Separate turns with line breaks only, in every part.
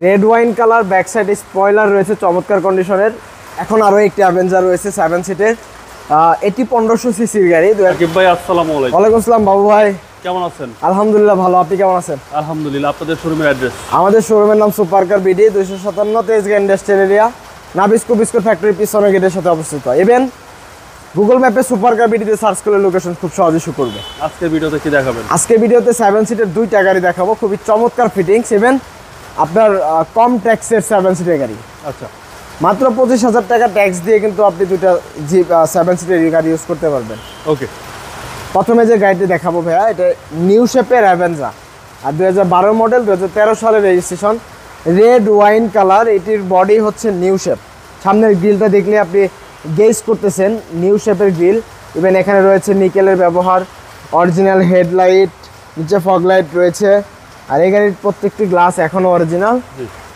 Red wine colour, back side spoiler রয়েছে চমৎকার কন্ডিশনের। এখন আরো একটি অ্যাভেঞ্জার রয়েছে 7 সিটের, এটি 1500 সিসির গাড়ি।
আকিব ভাই আসসালামু আলাইকুম।
ওয়ালাইকুম আসসালাম বাবু ভাই,
কেমন আছেন?
আলহামদুলিল্লাহ ভালো, আপনি কেমন আছেন?
আলহামদুলিল্লাহ। আপনাদের শোরুমের অ্যাড্রেস?
আমাদের শোরুমের নাম super car BD, 257 Tejgaon industrial area, Nabisco biscuit ফ্যাক্টরির পিছনের গেটের সাথে অবস্থিত। ইভেন গুগল ম্যাপে সুপার কার বিডিতে সার্চ করলে লোকেশন খুব সহজে শো করবে।
আজকের ভিডিওতে কি দেখাবেন?
আজকে ভিডিওতে 7 সিটের দুইটা গাড়ি দেখাবো, খুবই চমৎকার ফিটিংস, ইভেন আপনার কম ট্যাক্সের 7 সিটের গাড়ি।
আচ্ছা,
মাত্র 25,000 টাকা ট্যাক্স দিয়ে কিন্তু আপনি দুইটা 7 সিটের গাড়ি ইউজ করতে পারবেন।
ওকে,
প্রথমে যে গাড়িটি দেখাবো ভাইয়া, এটা নিউ শেপের অ্যাভেঞ্জার, আর 2012 মডেল, 2013 সালের রেজিস্ট্রেশন, রেড ওয়াইন কালার। এটির বডি হচ্ছে নিউ শেপ। সামনের গ্রিলটা দেখলে আপনি গেজ করতেছেন নিউ শেপের গ্রিল। ইভেন এখানে রয়েছে নিকেলের ব্যবহার, অরিজিনাল হেডলাইট, নিচে ফগ লাইট রয়েছে, আর এই গাড়ির প্রত্যেকটি গ্লাস এখনও অরিজিনাল,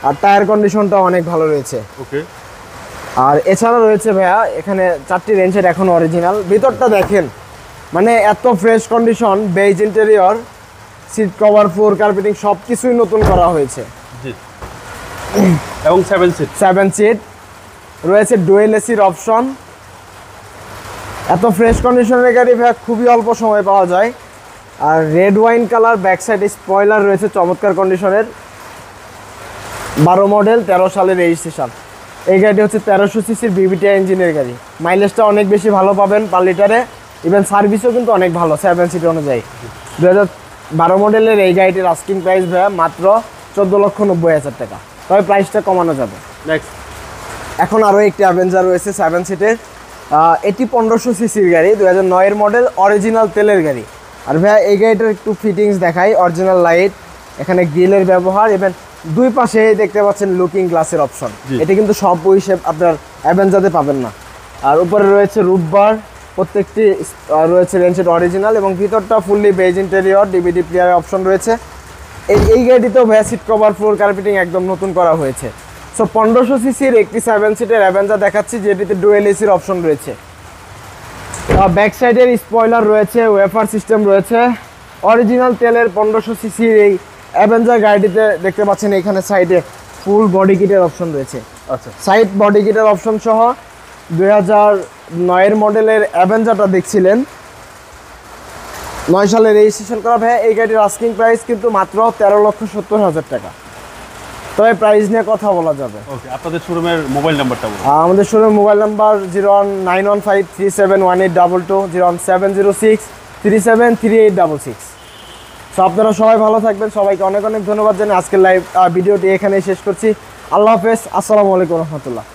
আর টায়ার কন্ডিশনটা অনেক ভালো রয়েছে।
ওকে,
আর এছাড়া রয়েছে ভাইয়া এখানে 4টি রেঞ্জের এখনও অরিজিনাল। ভিতরটা দেখেন, মানে এত fresh condition, beige interior, seat cover, floor carpeting সব কিছুই নতুন করা হয়েছে।
জি, এবং 7
সিট রয়েছে, ডুয়েল এসির অপশন। এত ফ্রেশ কন্ডিশনের গাড়ি ভাইয়া খুবই অল্প সময় পাওয়া যায়। আর red wine colour, back side spoiler রয়েছে চমৎকার কন্ডিশনের, 12 মডেল, 13 সালের রেজিস্ট্রেশন। এই গাড়িটি হচ্ছে 1300 সিসির বিবিটি ইঞ্জিনের গাড়ি। মাইলেজটা অনেক বেশি ভালো পাবেন পার লিটারে, ইভেন সার্ভিসও কিন্তু অনেক ভালো 7 সিট অনুযায়ী। 2012 মডেলের এই গাড়িটির আস্কিং প্রাইস ভাইয়া মাত্র 14,90,000 টাকা, তবে প্রাইসটা কমানো যাবে।
নেক্সট,
এখন আরও একটি অ্যাভেঞ্জার রয়েছে 7 সিটের, এটি 1500 সিসির গাড়ি, 2009 মডেল, অরিজিনাল তেলের গাড়ি। আর ভাইয়া এই গাড়িটার একটু ফিটিংস দেখাই। অরিজিনাল লাইট, এখানে গ্রিলের ব্যবহার, এবং দুই পাশে দেখতে পাচ্ছেন লুকিং গ্লাসের অপশন। এটা কিন্তু সব শেপ আপনার অ্যাভেঞ্জারে পাবেন না। আর উপরে রয়েছে রুফবার, প্রত্যেকটি রয়েছে রেঞ্জের অরিজিনাল, এবং ভিতরটা ফুললি বেজ ইন্টেরিয়র, ডিভিডি প্লেয়ারের অপশন রয়েছে। এই গাড়িতেও ভাইয়া সিট কভার, ফ্লোর কার্পেটিং একদম নতুন করা হয়েছে। সো 1500 সিসির একটি 7 সিটের অ্যাভেঞ্জার দেখাচ্ছি, যেটিতে ডুয়েল এসির অপশন রয়েছে। ব্যাক সাইডের স্পয়লার রয়েছে, ওয়েফার সিস্টেম রয়েছে, অরিজিনাল তেলের 1500 সিসির এই অ্যাভেঞ্জার গাড়িটিতে দেখতে পাচ্ছেন এখানে সাইডে ফুল বডি কিটের অপশন রয়েছে।
আচ্ছা,
সাইড বডি কিটের অপশন সহ 2009 মডেলের অ্যাভেঞ্জারটা দেখছিলেন, 9 সালে রেজিস্ট্রেশন করা। ভাই এই গাড়ির আস্কিং প্রাইস কিন্তু মাত্র 13,70,000 টাকা, তবে প্রাইস নিয়ে কথা বলা যাবে।
ওকে, আপনাদের শোরুমের মোবাইল নাম্বারটা বলুন।
আমাদের শোরুমের মোবাইল নাম্বার 01915371822, 01706373866। সো আপনারা সবাই ভালো থাকবেন, সবাইকে অনেক অনেক ধন্যবাদ জানাই। আজকের লাইভ ভিডিওটি এখানেই শেষ করছি। আল্লাহ হাফেজ, আসসালামু আলাইকুম রহমতুল্লাহ।